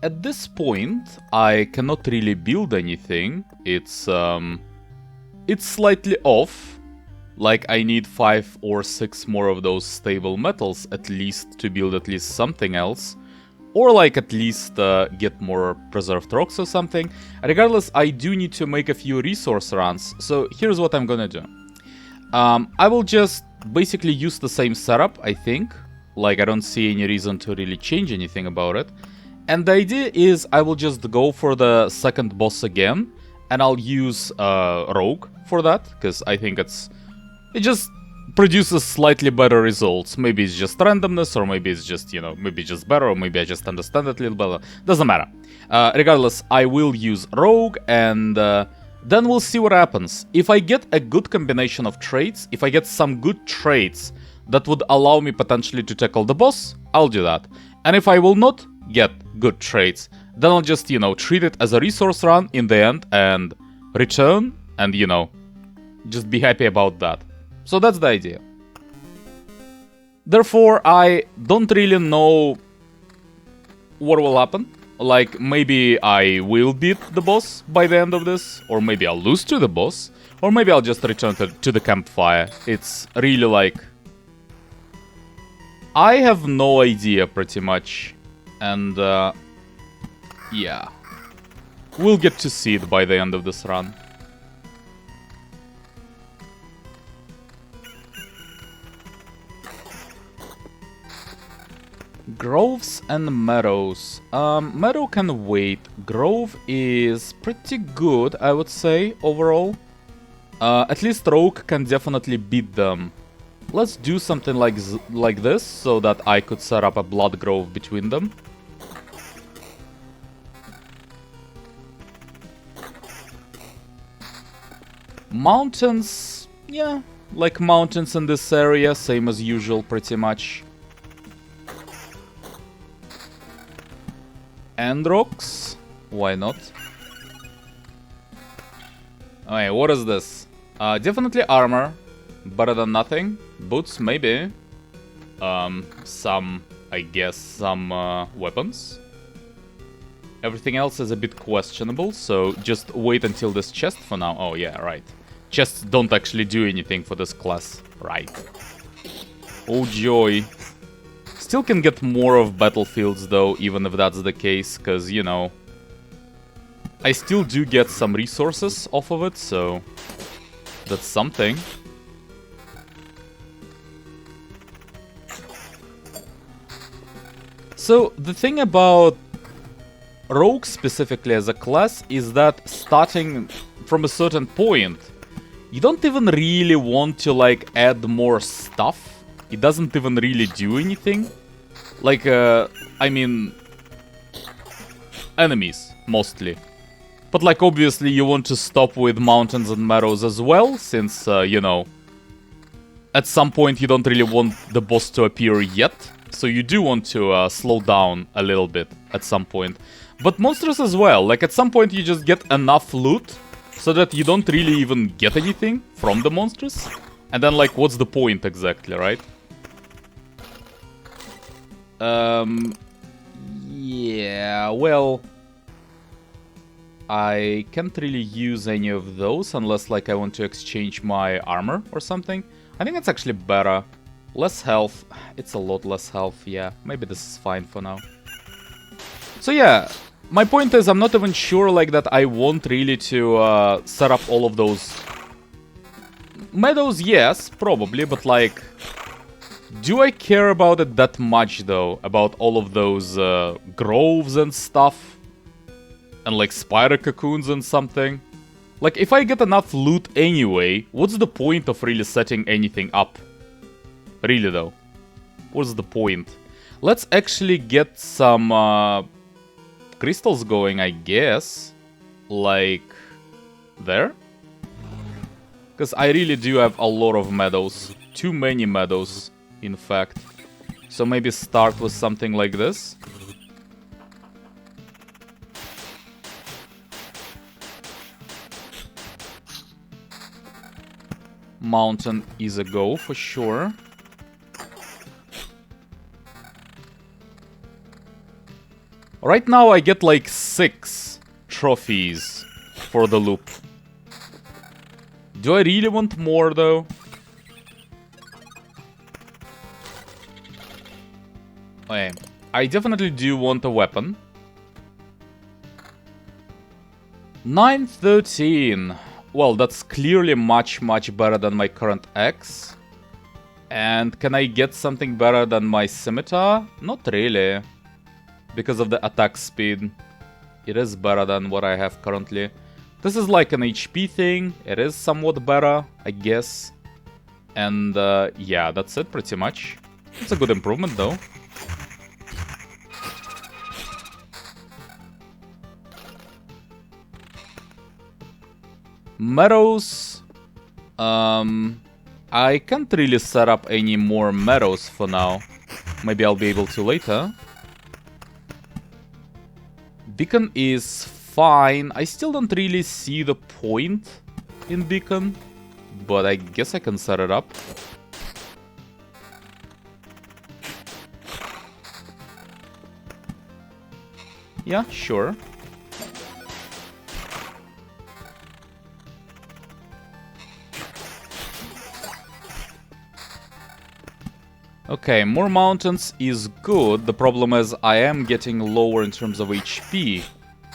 at this point, I cannot really build anything. It's slightly off. Like, I need 5 or 6 more of those stable metals at least to build at least something else. Or, like, at least get more preserved rocks or something. Regardless, I do need to make a few resource runs. So, here's what I'm gonna do. I will just basically use the same setup, I think. Like, I don't see any reason to really change anything about it. And the idea is I will just go for the second boss again. And I'll use Rogue for that, because I think it just produces slightly better results. Maybe it's just randomness, or maybe it's just, you know, maybe just better, or maybe I just understand it a little better. Doesn't matter. Regardless, I will use Rogue, and then we'll see what happens. If I get a good combination of traits, if I get some good traits that would allow me potentially to tackle the boss, I'll do that. And if I will not get good traits, then I'll just, you know, treat it as a resource run in the end and return and, you know, just be happy about that. So that's the idea. Therefore, I don't really know what will happen. Like, maybe I will beat the boss by the end of this, or maybe I'll lose to the boss, or maybe I'll just return to the campfire. It's really like... I have no idea, pretty much. And, yeah. We'll get to see it by the end of this run. Groves and meadows. Meadow can wait. Grove is pretty good, I would say, overall. At least Rogue can definitely beat them. Let's do something like this, so that I could set up a blood grove between them. Mountains, yeah, like mountains in this area, same as usual, pretty much. And rocks, why not? Okay, what is this? Definitely armor, better than nothing. Boots, maybe. Some, I guess, some weapons. Everything else is a bit questionable, so just wait until this chest for now. Oh yeah, right. Chests don't actually do anything for this class. Right. Oh joy. Still can get more of battlefields though, even if that's the case, because, you know, I still do get some resources off of it, so that's something. So, the thing about Rogue specifically as a class is that starting from a certain point, you don't even really want to, like, add more stuff. It doesn't even really do anything. Like, I mean, enemies, mostly. But, like, obviously you want to stop with mountains and meadows as well, since, you know, at some point you don't really want the boss to appear yet. So you do want to slow down a little bit at some point. But monsters as well, like, at some point you just get enough loot so that you don't really even get anything from the monsters. And then, like, what's the point exactly, right? Yeah, well, I can't really use any of those unless, like, I want to exchange my armor or something. I think it's actually better. Less health. It's a lot less health, yeah. Maybe this is fine for now. So yeah, my point is I'm not even sure, like, that I want really to set up all of those meadows. Yes, probably, but, like, do I care about it that much, though? About all of those groves and stuff? And, like, spider cocoons and something? Like, if I get enough loot anyway, what's the point of really setting anything up? Really, though. What's the point? Let's actually get some crystals going, I guess. Like, there? Because I really do have a lot of meadows. Too many meadows, in fact. So maybe start with something like this. Mountain is a go, for sure. Right now I get like 6 trophies for the loop. Do I really want more though? Okay. I definitely do want a weapon. 913. Well, that's clearly much better than my current axe. And can I get something better than my scimitar? Not really. Because of the attack speed. It is better than what I have currently. This is like an HP thing. It is somewhat better, I guess. And yeah, that's it pretty much. It's a good improvement though. Meadows. I can't really set up any more meadows for now. Maybe I'll be able to later. Beacon is fine. I still don't really see the point in Beacon, but I guess I can set it up. Yeah, sure. Okay, more mountains is good. The problem is I am getting lower in terms of HP.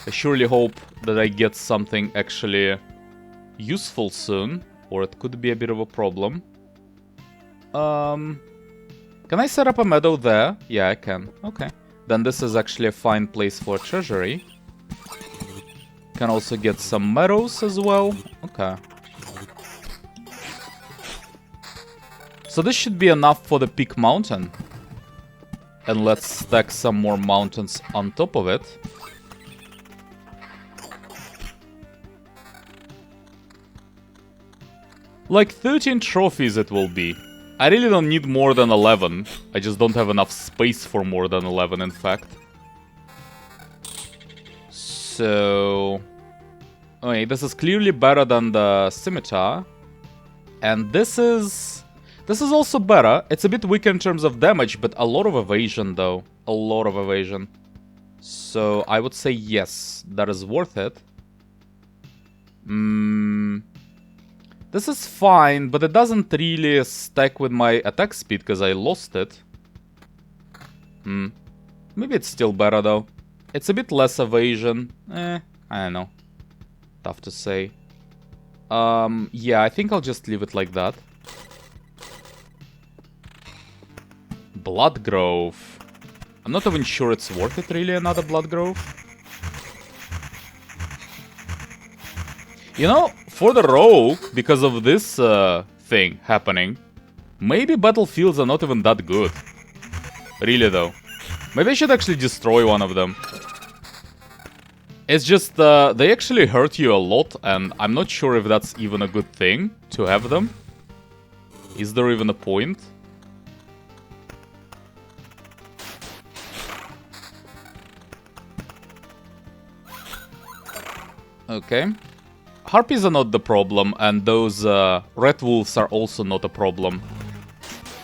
I surely hope that I get something actually useful soon, or it could be a bit of a problem. Can I set up a meadow there? Yeah, I can. Okay. Then this is actually a fine place for a treasury. Can also get some meadows as well. Okay. So this should be enough for the peak mountain. And let's stack some more mountains on top of it. Like 13 trophies it will be. I really don't need more than 11. I just don't have enough space for more than 11, in fact. So... okay, this is clearly better than the scimitar. And this is also better. It's a bit weaker in terms of damage, but a lot of evasion, though. A lot of evasion. So I would say yes, that is worth it. This is fine, but it doesn't really stack with my attack speed because I lost it. Maybe it's still better, though. It's a bit less evasion. I don't know. Tough to say. Yeah, I think I'll just leave it like that. Blood Grove. I'm not even sure it's worth it, really, another Blood Grove. You know, for the rogue, because of this thing happening, maybe battlefields are not even that good. Really, though. Maybe I should actually destroy one of them. It's just, they actually hurt you a lot, and I'm not sure if that's even a good thing to have them. Is there even a point? Okay. Harpies are not the problem, and those red wolves are also not a problem.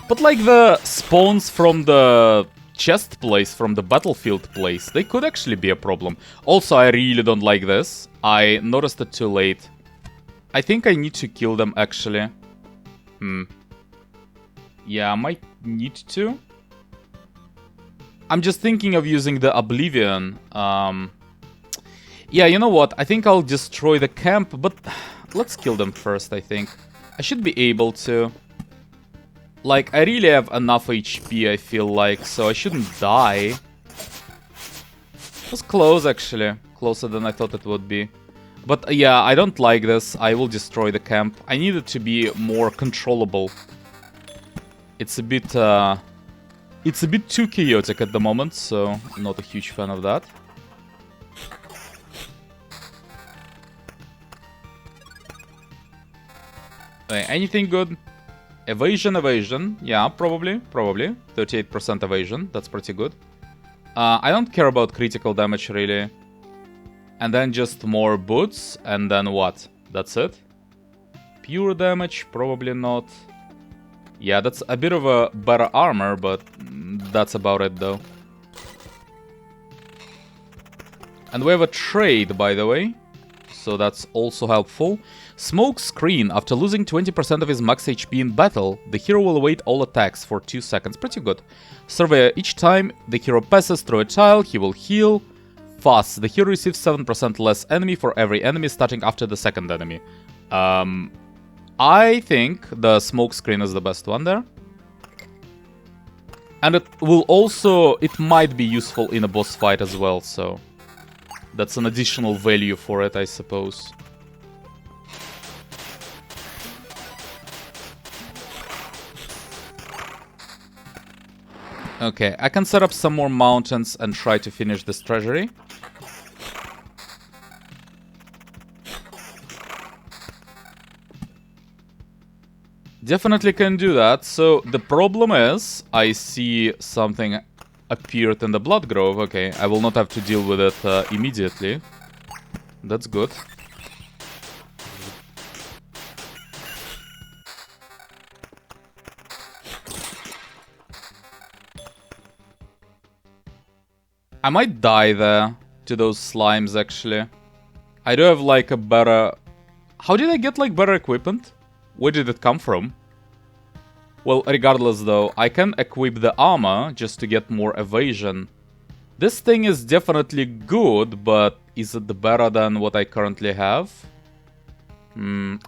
But like the spawns from the chest place, from the battlefield place, they could actually be a problem. Also, I really don't like this. I noticed it too late. I think I need to kill them, actually. Yeah, I might need to. I'm just thinking of using the Oblivion. Yeah, you know what? I think I'll destroy the camp, but let's kill them first, I think. I should be able to. Like, I really have enough HP, I feel like, so I shouldn't die. It was close, actually. Closer than I thought it would be. But yeah, I don't like this. I will destroy the camp. I need it to be more controllable. It's a bit too chaotic at the moment, so I'm not a huge fan of that. Anything good? Evasion. Yeah, probably. 38% evasion. That's pretty good. I don't care about critical damage, really. And then just more boots. And then what? That's it? Pure damage? Probably not. Yeah, that's a bit of a better armor, but that's about it, though. And we have a trade, by the way. So that's also helpful. Smoke screen. After losing 20% of his max HP in battle, the hero will await all attacks for 2 seconds. Pretty good. Surveyor. Each time the hero passes through a tile, he will heal. Fast. The hero receives 7% less enemy for every enemy starting after the second enemy. I think the smoke screen is the best one there. And it will also... It might be useful in a boss fight as well, so... That's an additional value for it, I suppose. Okay, I can set up some more mountains and try to finish this treasury. Definitely can do that. So the problem is, I see something appeared in the Blood Grove. Okay, I will not have to deal with it immediately. That's good. I might die there to those slimes, actually. I do have, like, a better... How did I get, like, better equipment? Where did it come from? Well, regardless, though, I can equip the armor just to get more evasion. This thing is definitely good, but is it better than what I currently have?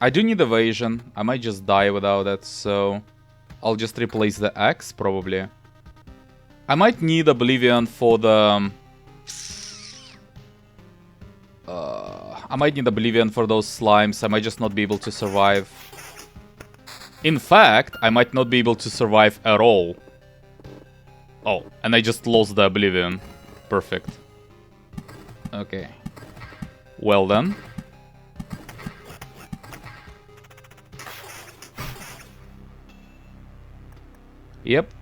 I do need evasion. I might just die without it, so... I'll just replace the axe, probably. I might need Oblivion for the... I might need Oblivion for those slimes. I might just not be able to survive. In fact, I might not be able to survive at all. Oh, and I just lost the Oblivion. Perfect. Okay. Well then. Yep.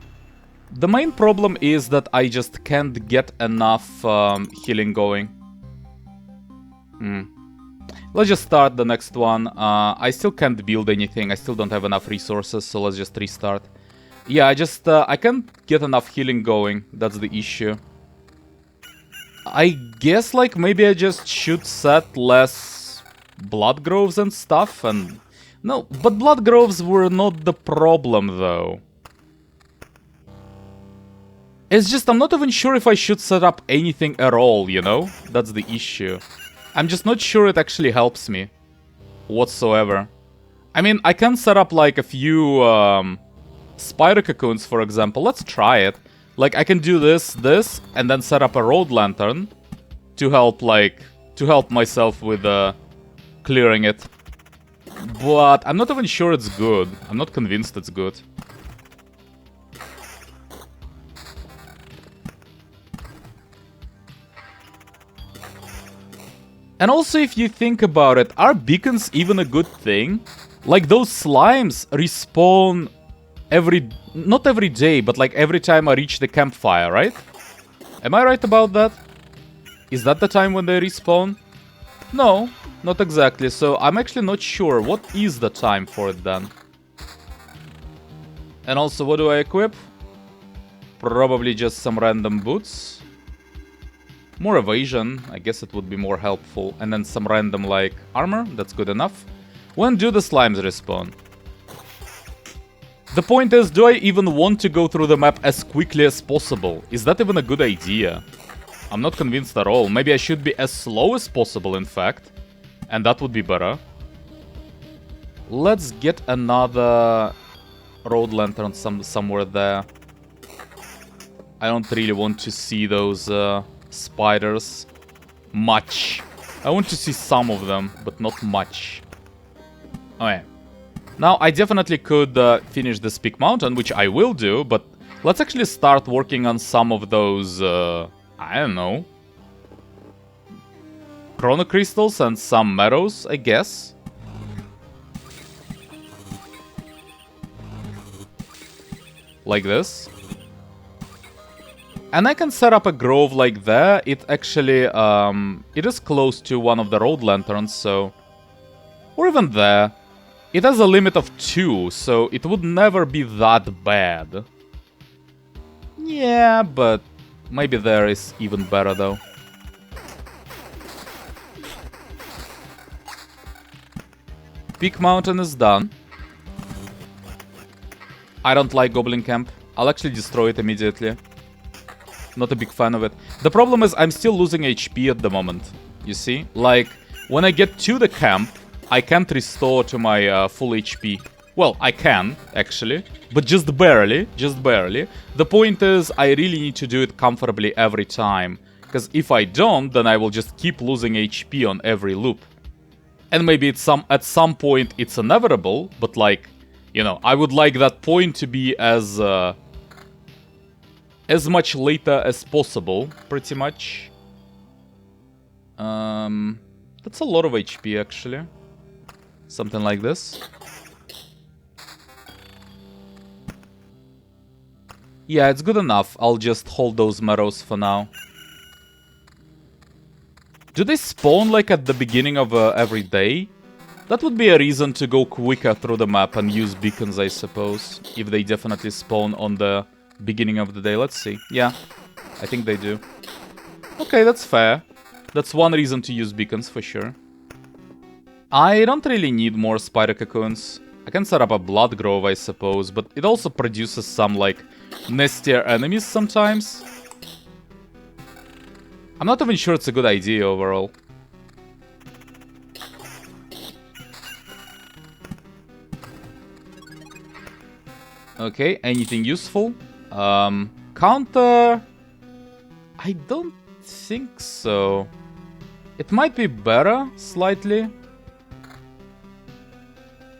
The main problem is that I just can't get enough healing going. Let's just start the next one. I still can't build anything. I still don't have enough resources, so let's just restart. Yeah, I can't get enough healing going. That's the issue. I guess, like, maybe I just should set less blood groves and stuff, and... No, but blood groves were not the problem, though. It's just, I'm not even sure if I should set up anything at all, you know? That's the issue. I'm just not sure it actually helps me whatsoever. I mean, I can set up, like, a few spider cocoons, for example. Let's try it. Like, I can do this, and then set up a road lantern to help, like, to help myself with clearing it. But I'm not even sure it's good. I'm not convinced it's good. And also, if you think about it, are beacons even a good thing? Like, those slimes respawn not every day, but like every time I reach the campfire, right? Am I right about that? Is that the time when they respawn? No, not exactly. So I'm actually not sure. What is the time for it then? And also, what do I equip? Probably just some random boots. More evasion, I guess it would be more helpful. And then some random, like, armor, that's good enough. When do the slimes respawn? The point is, do I even want to go through the map as quickly as possible? Is that even a good idea? I'm not convinced at all. Maybe I should be as slow as possible, in fact. And that would be better. Let's get another road lantern somewhere there. I don't really want to see those... spiders much. I want to see some of them, but not much. Okay. Now, I definitely could finish this peak mountain, which I will do, but let's actually start working on some of those, I don't know, chrono crystals and some meadows, I guess. Like this. And I can set up a grove like that. It actually, it is close to one of the road lanterns, so... Or even there. It has a limit of 2, so it would never be that bad. Yeah, but maybe there is even better, though. Peak Mountain is done. I don't like Goblin Camp. I'll actually destroy it immediately. Not a big fan of it. The problem is I'm still losing HP at the moment. You see? Like, when I get to the camp, I can't restore to my full HP. Well, I can, actually. But just barely. Just barely. The point is, I really need to do it comfortably every time. Because if I don't, then I will just keep losing HP on every loop. And maybe at some point it's inevitable, but like, you know, I would like that point to be as much later as possible, pretty much. That's a lot of HP, actually. Something like this. Yeah, it's good enough. I'll just hold those meadows for now. Do they spawn like at the beginning of every day? That would be a reason to go quicker through the map and use beacons, I suppose. If they definitely spawn on the beginning of the day. Let's see. Yeah, I think they do. Okay, that's fair. That's one reason to use beacons for sure. I don't really need more spider cocoons. I can set up a blood grove, I suppose, but it also produces some like nastier enemies sometimes. I'm not even sure it's a good idea overall. Okay, anything useful? Counter... I don't think so. It might be better, slightly.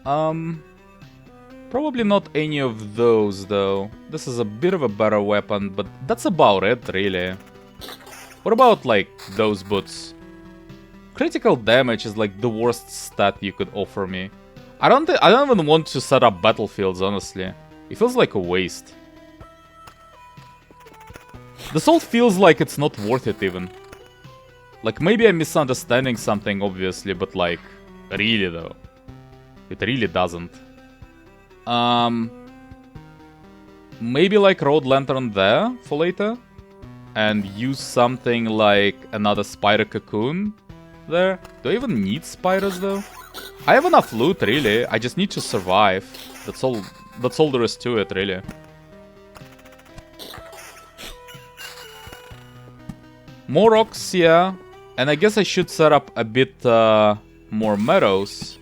Probably not any of those, though. This is a bit of a better weapon, but that's about it, really. What about, like, those boots? Critical damage is, like, the worst stat you could offer me. I don't even want to set up battlefields, honestly. It feels like a waste. The salt feels like it's not worth it, even. Like, maybe I'm misunderstanding something, obviously, but, like, really, though. It really doesn't. Maybe, like, Road Lantern there for later? And use something like another spider cocoon there. Do I even need spiders, though? I have enough loot, really. I just need to survive. That's all there is to it, really. More rocks, yeah. And I guess I should set up a bit more meadows.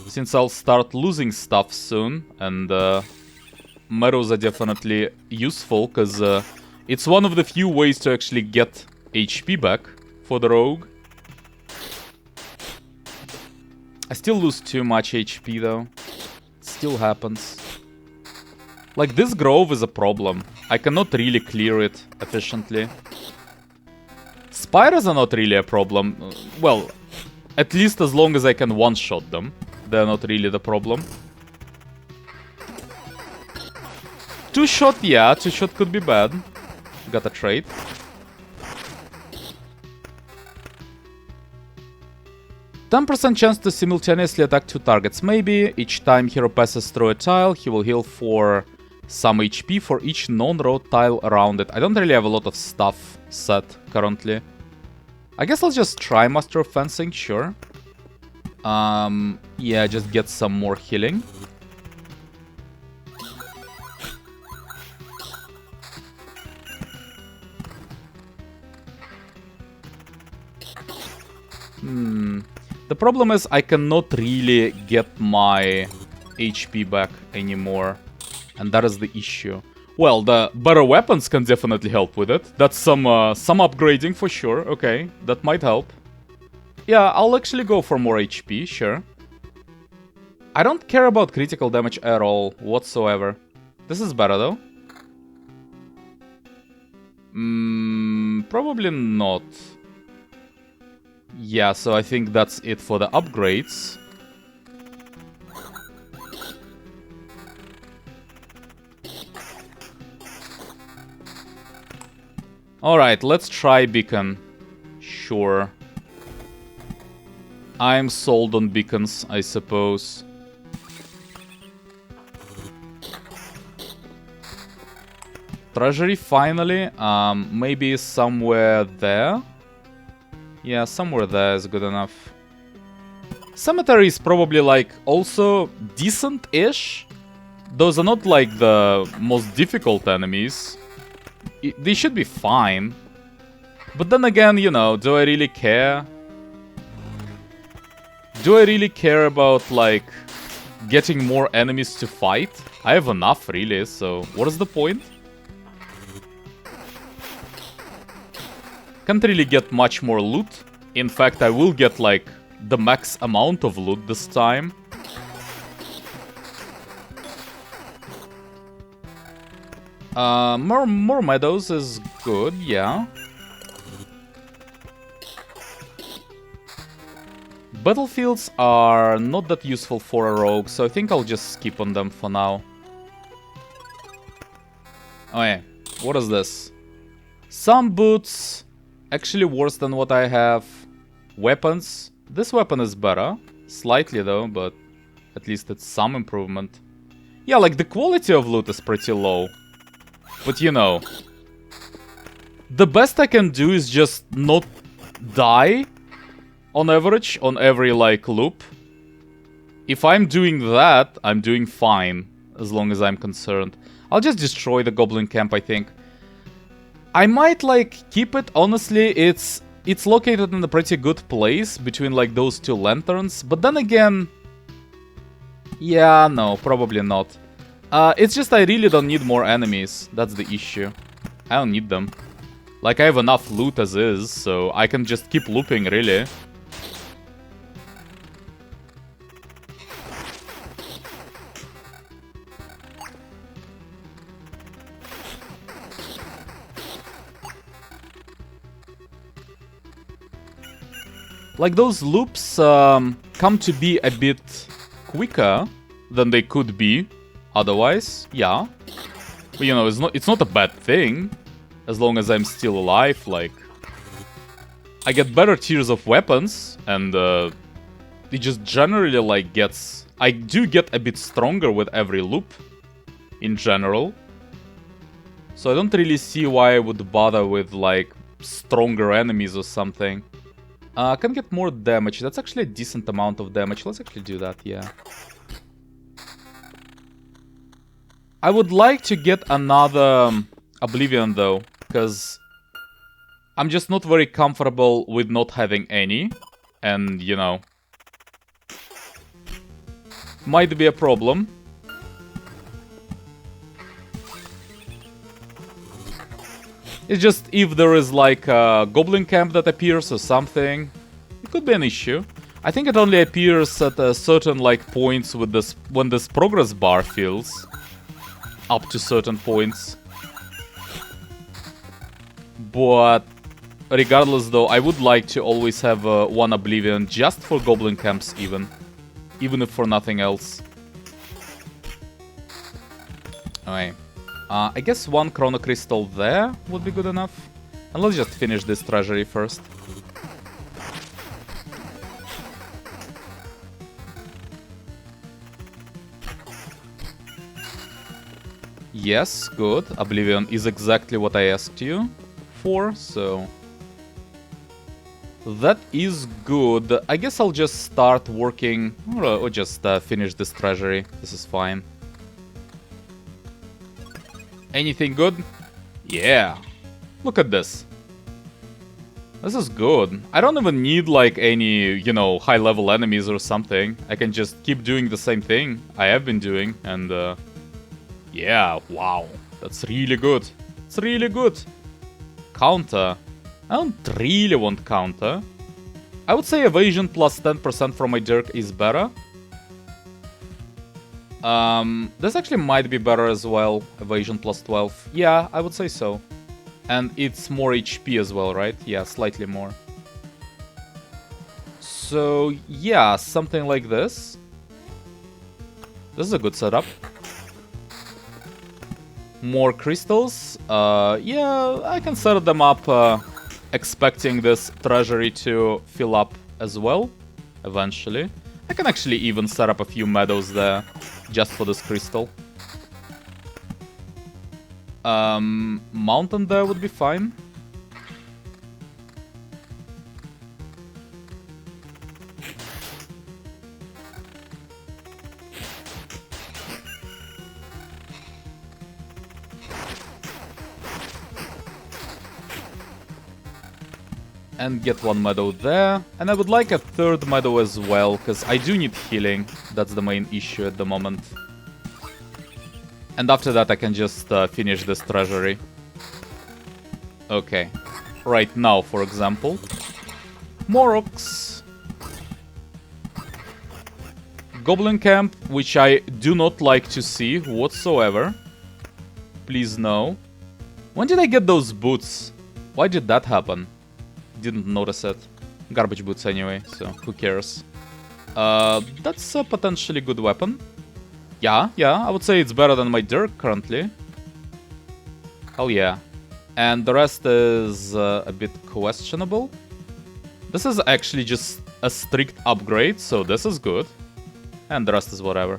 Since I'll start losing stuff soon, and meadows are definitely useful, because it's one of the few ways to actually get HP back for the rogue. I still lose too much HP, though. It still happens. Like, this grove is a problem. I cannot really clear it efficiently. Spiders are not really a problem. Well, at least as long as I can one-shot them. They're not really the problem. Two-shot, yeah. Two-shot could be bad. Got a trait. %10 chance to simultaneously attack two targets. Maybe each time hero passes through a tile, he will heal for some HP for each non-road tile around it. I don't really have a lot of stuff set currently. I guess I'll just try Master of Fencing, sure. Yeah, just get some more healing. The problem is I cannot really get my HP back anymore. And that is the issue. Well, the better weapons can definitely help with it. That's some upgrading for sure. Okay, that might help. Yeah, I'll actually go for more HP, sure. I don't care about critical damage at all, whatsoever. This is better, though. Probably not. Yeah, so I think that's it for the upgrades. Alright, let's try beacon. Sure. I'm sold on beacons, I suppose. Treasury, finally. Maybe somewhere there. Yeah, somewhere there is good enough. Cemetery is probably like also decent-ish. Those are not like the most difficult enemies. They should be fine. But then again, you know, do I really care? Do I really care about like getting more enemies to fight? I have enough really, so what is the point? Can't really get much more loot. In fact, I will get like the max amount of loot this time. More meadows is good, yeah. Battlefields are not that useful for a rogue, so I think I'll just skip on them for now. Oh yeah, what is this? Some boots, actually worse than what I have. Weapons, this weapon is better, slightly though, but at least it's some improvement. Yeah, like the quality of loot is pretty low. But you know, the best I can do is just not die on average on every like loop. If I'm doing that, I'm doing fine as long as I'm concerned. I'll just destroy the goblin camp, I think. I might like keep it, honestly. It's located in a pretty good place between like those two lanterns, but then again, yeah, no, probably not. It's just I really don't need more enemies. That's the issue. I don't need them. Like, I have enough loot as is, so I can just keep looping, really. Like, those loops come to be a bit quicker than they could be otherwise, yeah. But, you know, it's not a bad thing, as long as I'm still alive, like... I get better tiers of weapons, and it just generally, like, gets... I do get a bit stronger with every loop, in general. So I don't really see why I would bother with, like, stronger enemies or something. I can get more damage. That's actually a decent amount of damage. Let's actually do that, yeah. I would like to get another Oblivion, though, because I'm just not very comfortable with not having any. And, you know, might be a problem. It's just if there is like a goblin camp that appears or something, it could be an issue. I think it only appears at a certain like points with this when this progress bar fills up to certain points. But regardless though, I would like to always have one Oblivion just for goblin camps even if for nothing else. Okay. I guess one Chrono Crystal there would be good enough. And let's just finish this treasury first. Yes, good. Oblivion is exactly what I asked you for, so... that is good. I guess I'll just start working... or just finish this treasury. This is fine. Anything good? Yeah. Look at this. This is good. I don't even need like any, you know, high-level enemies or something. I can just keep doing the same thing I have been doing, and yeah, wow. That's really good. It's really good. Counter. I don't really want counter. I would say evasion plus 10% from my Dirk is better. This actually might be better as well. Evasion plus 12. Yeah, I would say so. And it's more HP as well, right? Yeah, slightly more. So, yeah, something like this. This is a good setup. More crystals. Yeah, I can set them up expecting this treasury to fill up as well, eventually. I can actually even set up a few meadows there, just for this crystal. Mountain there would be fine. And get one meadow there. And I would like a third meadow as well, because I do need healing. That's the main issue at the moment. And after that I can just finish this treasury. Okay. Right now, for example. More rocks. Goblin camp, which I do not like to see whatsoever. Please no. When did I get those boots? Why did that happen? Didn't notice it. Garbage boots anyway, so who cares? That's a potentially good weapon. Yeah, I would say it's better than my dirk currently. Hell yeah. And the rest is a bit questionable. This is actually just a strict upgrade, so this is good. And the rest is whatever.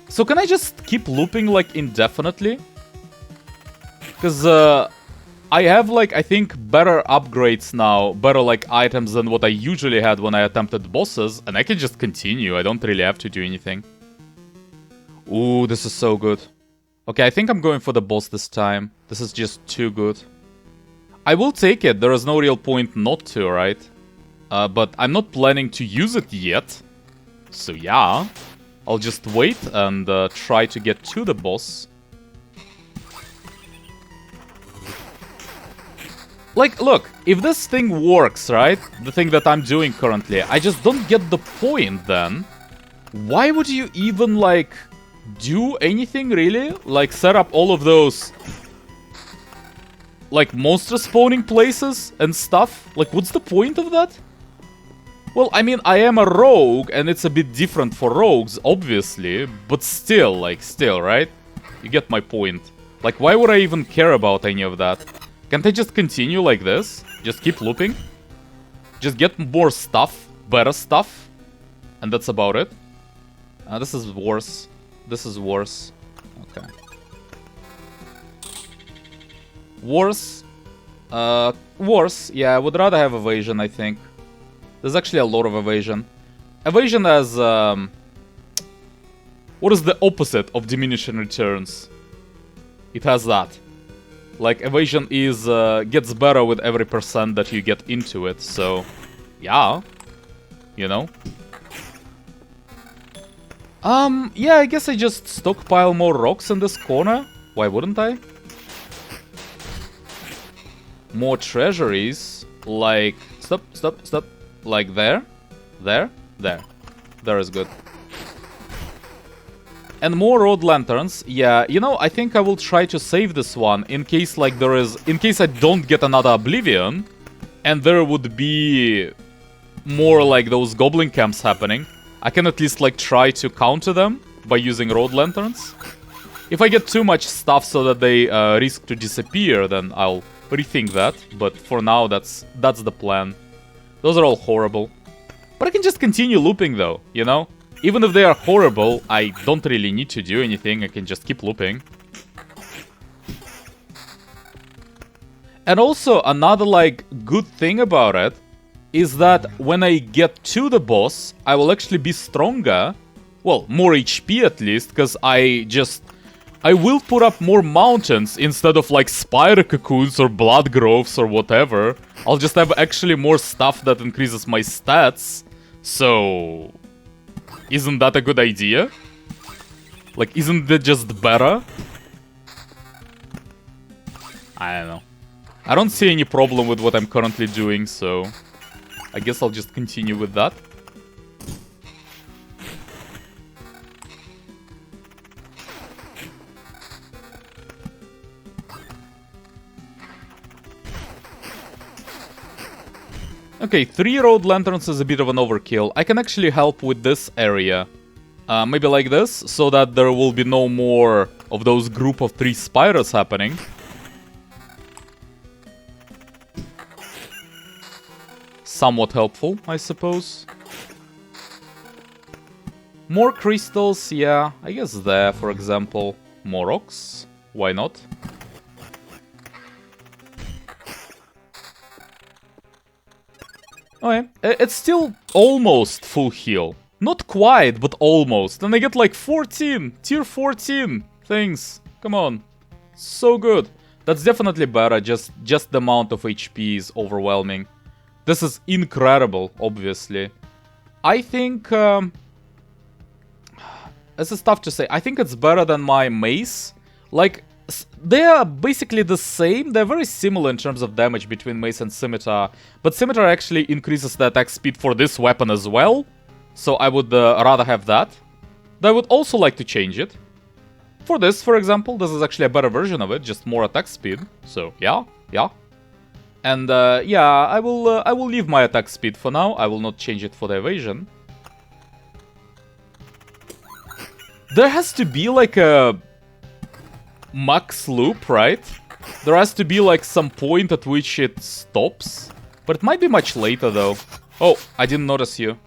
So can I just keep looping like indefinitely? Because I have like, I think, better upgrades now, better like items than what I usually had when I attempted bosses, and I can just continue. I don't really have to do anything. Ooh, this is so good. Okay, I think I'm going for the boss this time. This is just too good. I will take it. There is no real point not to, right? But I'm not planning to use it yet. So yeah, I'll just wait and try to get to the boss. Like, look, if this thing works, right? The thing that I'm doing currently, I just don't get the point then. Why would you even, like, do anything, really? Like, set up all of those, like, monster spawning places and stuff? Like, what's the point of that? Well, I mean, I am a rogue, and it's a bit different for rogues, obviously. But still, like, right? You get my point. Like, why would I even care about any of that? Can't I just continue like this? Just keep looping? Just get more stuff, better stuff? And that's about it. This is worse. This is worse. Okay. Worse. Worse. Yeah, I would rather have evasion, I think. There's actually a lot of evasion. Evasion has, what is the opposite of diminishing returns? It has that. Like, evasion is, gets better with every percent that you get into it, so... Yeah. You know? Yeah, I guess I just stockpile more rocks in this corner. Why wouldn't I? More treasuries. Like... Stop. Like there. There. There is good. And more road lanterns. Yeah, you know, I think I will try to save this one in case, like, there is... In case I don't get another Oblivion. And there would be more, like, those goblin camps happening. I can at least, like, try to counter them by using road lanterns. If I get too much stuff so that they risk to disappear, then I'll rethink that. But for now, that's the plan. Those are all horrible. But I can just continue looping, though, you know? Even if they are horrible, I don't really need to do anything. I can just keep looping. And also, another, like, good thing about it is that when I get to the boss, I will actually be stronger. Well, more HP at least, because I will put up more mountains instead of, like, spider cocoons or blood groves or whatever. I'll just have actually more stuff that increases my stats. So... Isn't that a good idea? Like, isn't that just better? I don't know. I don't see any problem with what I'm currently doing, so... I guess I'll just continue with that. Okay, 3 road lanterns is a bit of an overkill. I can actually help with this area. Maybe like this, so that there will be no more of those group of 3 spiders happening. Somewhat helpful, I suppose. More crystals, yeah, I guess there, for example. More rocks, why not? Okay, it's still almost full heal. Not quite, but almost. And I get like 14, tier 14 things. Come on. So good. That's definitely better, just the amount of HP is overwhelming. This is incredible, obviously. I think... this is tough to say. I think it's better than my mace. Like, they are basically the same. They're very similar in terms of damage between mace and scimitar. But scimitar actually increases the attack speed for this weapon as well. So I would rather have that. I would also like to change it. For this, for example, this is actually a better version of it, just more attack speed. So, yeah. And, yeah, I will leave my attack speed for now. I will not change it for the evasion. There has to be, like, a max loop, right? There has to be, like, some point at which it stops. But it might be much later, though. Oh, I didn't notice you.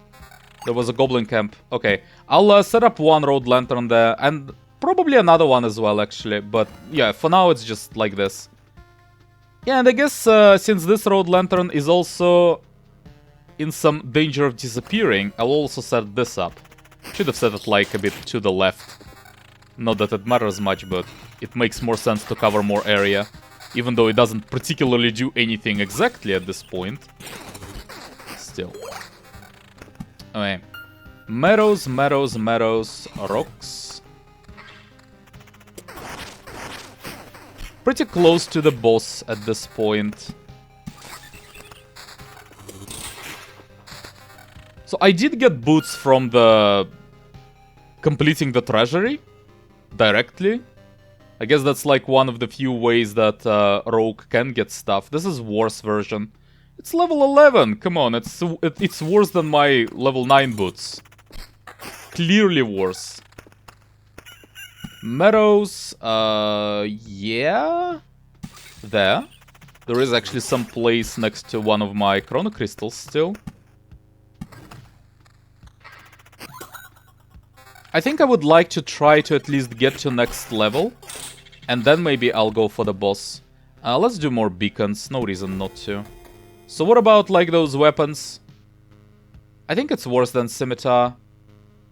There was a goblin camp. Okay, I'll set up one road lantern there, and probably another one as well, actually. But yeah, for now it's just like this. Yeah, and I guess since this road lantern is also in some danger of disappearing, I'll also set this up. Should have set it like a bit to the left. Not that it matters much, but it makes more sense to cover more area. Even though it doesn't particularly do anything exactly at this point. Still. Okay. Meadows, rocks. Pretty close to the boss at this point. So I did get boots from the... completing the treasury directly. I guess that's like one of the few ways that Rogue can get stuff. This is worse version. It's level 11, come on, it's worse than my level 9 boots. Clearly worse. Meadows, yeah? There is actually some place next to one of my chrono crystals still. I think I would like to try to at least get to next level. And then maybe I'll go for the boss. Let's do more beacons, no reason not to. So what about, like, those weapons? I think it's worse than scimitar.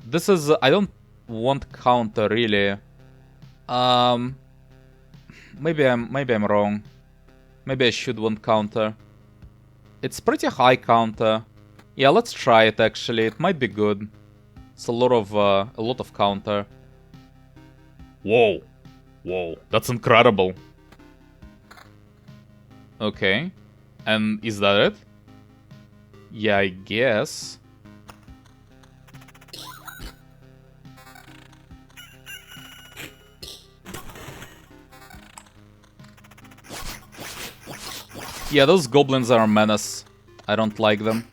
This is... I don't want counter, really. Maybe I'm wrong. Maybe I should want counter. It's pretty high counter. Yeah, let's try it, actually. It might be good. It's a lot of counter. Whoa. Whoa, that's incredible. Okay. And is that it? Yeah, I guess. Yeah, those goblins are a menace. I don't like them.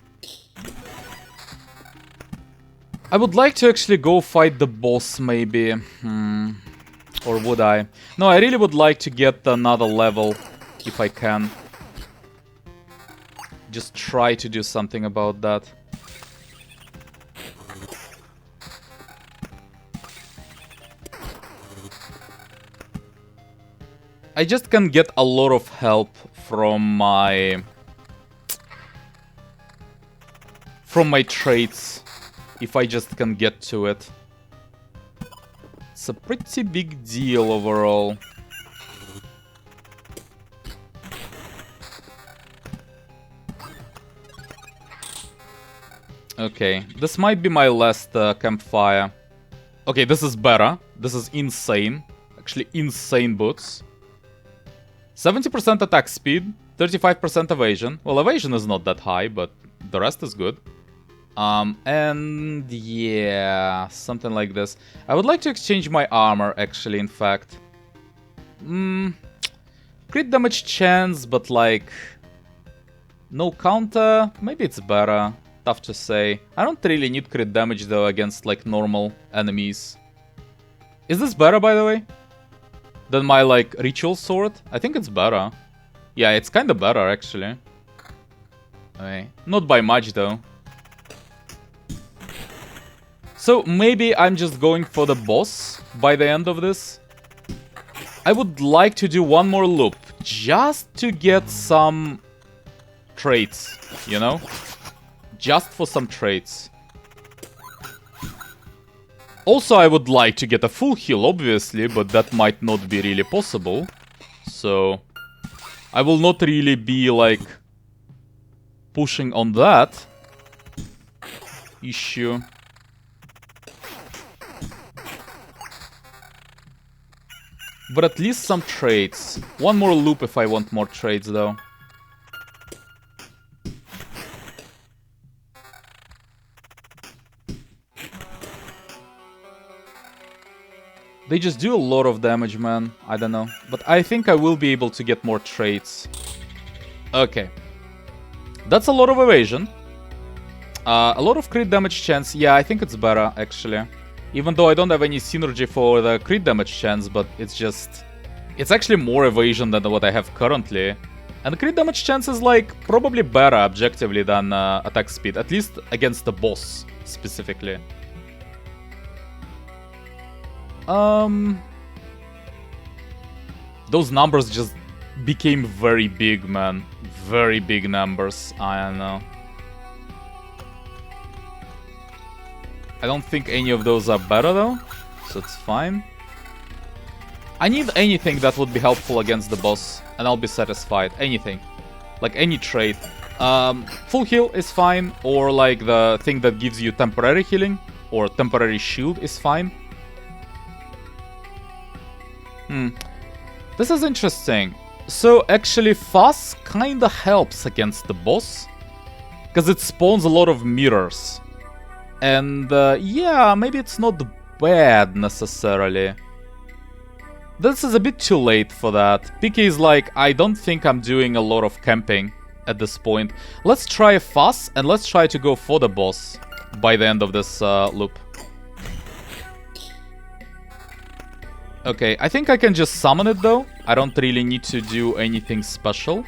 I would like to actually go fight the boss, maybe. Or would I? No, I really would like to get another level, if I can. Just try to do something about that. I just can get a lot of help from my traits, if I just can get to it. It's a pretty big deal overall. Okay, this might be my last campfire. Okay, this is better. This is insane. Actually, insane boots. 70% attack speed, 35% evasion. Well, evasion is not that high, but the rest is good. And yeah, something like this. I would like to exchange my armor, actually, in fact. Crit damage chance, but like... no counter. Maybe it's better. Tough to say. I don't really need crit damage, though, against, like, normal enemies. Is this better, by the way? Than my, like, ritual sword? I think it's better. Yeah, it's kinda better, actually. Okay. Not by much, though. So, maybe I'm just going for the boss by the end of this. I would like to do one more loop, just to get some traits, you know? Just for some traits. Also, I would like to get a full heal, obviously, but that might not be really possible. So I will not really be like pushing on that issue. But at least some trades. One more loop if I want more trades though. They just do a lot of damage, man. I don't know. But I think I will be able to get more trades. Okay. That's a lot of evasion. A lot of crit damage chance. Yeah, I think it's better, actually. Even though I don't have any synergy for the crit damage chance, but it's just... It's actually more evasion than what I have currently. And crit damage chance is, like, probably better objectively than attack speed. At least against the boss, specifically. Those numbers just became very big, man. Very big numbers. I don't know. I don't think any of those are better though, so it's fine. I need anything that would be helpful against the boss, and I'll be satisfied. Anything. Like any trait. Full heal is fine, or like the thing that gives you temporary healing, or temporary shield is fine. This is interesting. So actually Fuss kinda helps against the boss, because it spawns a lot of mirrors. And yeah, maybe it's not bad necessarily. This is a bit too late for that. PK is like, I don't think I'm doing a lot of camping at this point. Let's try Fuss and let's try to go for the boss by the end of this loop. Okay, I think I can just summon it though. I don't really need to do anything special.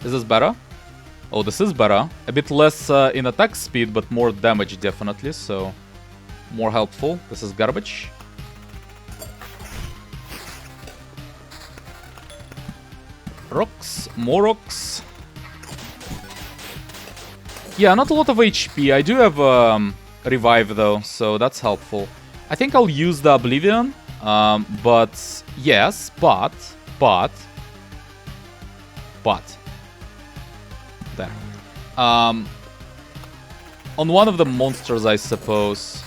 Is this better? Oh, this is better. A bit less in attack speed, but more damage definitely, so more helpful. This is garbage. Rocks, more rocks. Yeah, not a lot of HP. I do have revive though, so that's helpful. I think I'll use the Oblivion, but yes, but there. On one of the monsters, I suppose.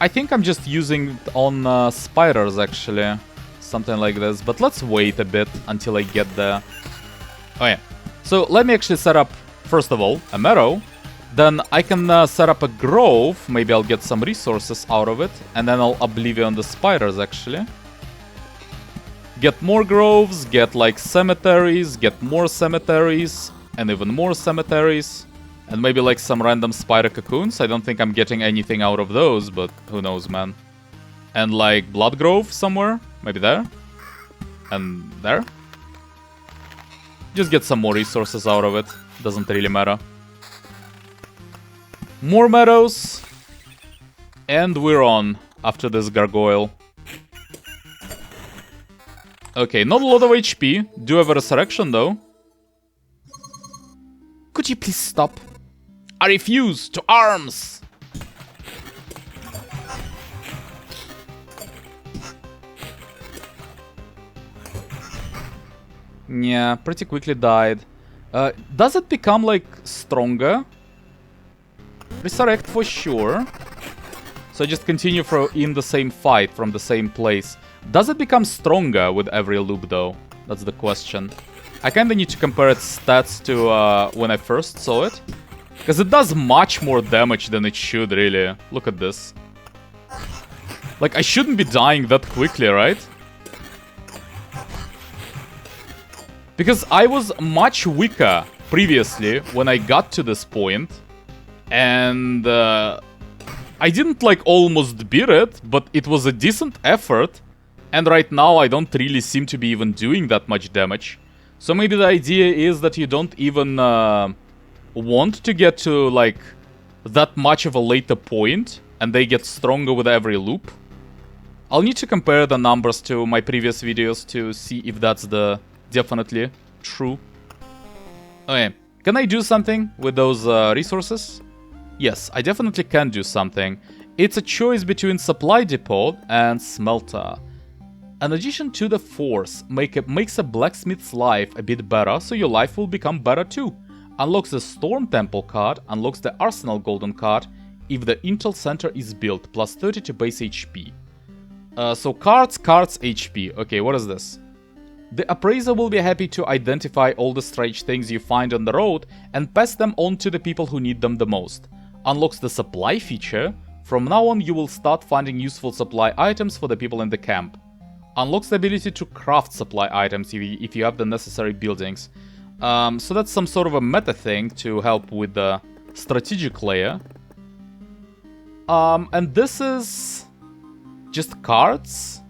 I think I'm just using it on spiders, actually. Something like this. But let's wait a bit until I get there. Oh yeah. So let me actually set up, first of all, a meadow. Then I can set up a grove. Maybe I'll get some resources out of it. And then I'll Oblivion the spiders, actually. Get more groves, get like cemeteries, get more cemeteries, and even more cemeteries. And maybe like some random spider cocoons. I don't think I'm getting anything out of those, but who knows, man. And like blood grove somewhere. Maybe there. And there. Just get some more resources out of it. Doesn't really matter. More meadows. And we're on after this gargoyle. Okay, not a lot of HP. Do have a resurrection though. Could you please stop? I refuse! To arms! Yeah, pretty quickly died. Does it become, like, stronger? Resurrect for sure. So just continue in the same fight from the same place. Does it become stronger with every loop, though? That's the question. I kinda need to compare its stats to when I first saw it. Because it does much more damage than it should, really. Look at this. Like, I shouldn't be dying that quickly, right? Because I was much weaker previously when I got to this point. And I didn't, like, almost beat it, but it was a decent effort. And right now I don't really seem to be even doing that much damage. So maybe the idea is that you don't even want to get to, like, that much of a later point, and they get stronger with every loop. I'll need to compare the numbers to my previous videos to see if that's the definitely true. Okay, can I do something with those resources? Yes, I definitely can do something. It's a choice between supply depot and smelter. In addition to the force, makes a blacksmith's life a bit better, so your life will become better too. Unlocks the Storm Temple card, unlocks the Arsenal Golden card if the Intel Center is built, plus 30 to base HP. So cards, HP. Okay, what is this? The appraiser will be happy to identify all the strange things you find on the road and pass them on to the people who need them the most. Unlocks the supply feature. From now on, you will start finding useful supply items for the people in the camp. Unlocks the ability to craft supply items if you have the necessary buildings. So that's some sort of a meta thing to help with the strategic layer. And this is just cards?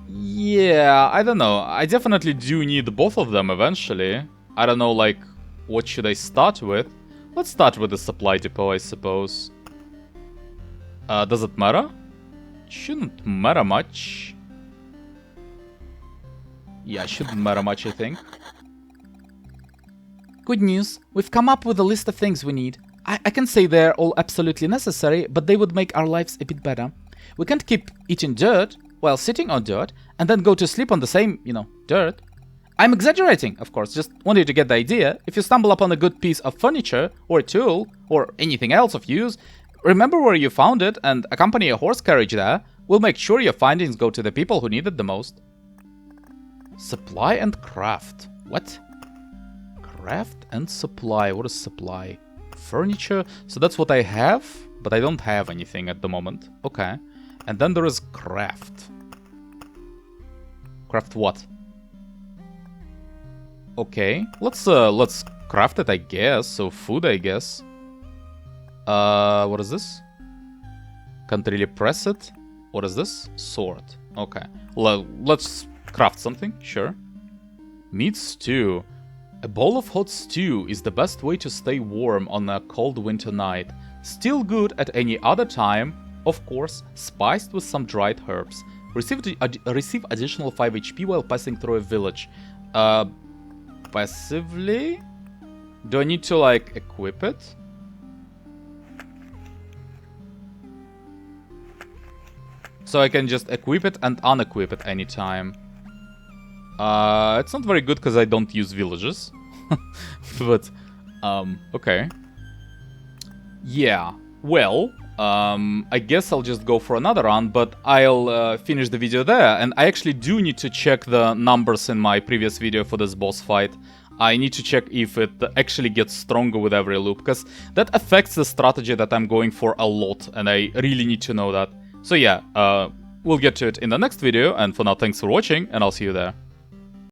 Yeah, I don't know. I definitely do need both of them eventually. I don't know, like, what should I start with? Let's start with the supply depot, I suppose. Does it matter? Shouldn't matter much. Yeah, shouldn't matter much, I think. Good news. We've come up with a list of things we need. I can say they're all absolutely necessary, but they would make our lives a bit better. We can't keep eating dirt while sitting on dirt and then go to sleep on the same, dirt. I'm exaggerating, of course, just want you to get the idea. If you stumble upon a good piece of furniture or a tool or anything else of use, remember where you found it and accompany a horse carriage there. We'll make sure your findings go to the people who need it the most. Supply and craft. What? Craft and supply. What is supply? Furniture. So that's what I have, but I don't have anything at the moment. Okay. And then there is craft. Craft what? Okay. Let's craft it, I guess. So food, I guess. What is this? Can't really press it. What is this? Sword. Okay. Let's craft something, sure. Meat stew. A bowl of hot stew is the best way to stay warm on a cold winter night. Still good at any other time, of course, spiced with some dried herbs. Receive additional 5 HP while passing through a village. Passively? Do I need to, like, equip it? So I can just equip it and unequip it anytime. It's not very good because I don't use villages. But, okay. Yeah, well, I guess I'll just go for another run, but I'll finish the video there. And I actually do need to check the numbers in my previous video for this boss fight. I need to check if it actually gets stronger with every loop, because that affects the strategy that I'm going for a lot, and I really need to know that. So yeah, we'll get to it in the next video, and for now, thanks for watching, and I'll see you there.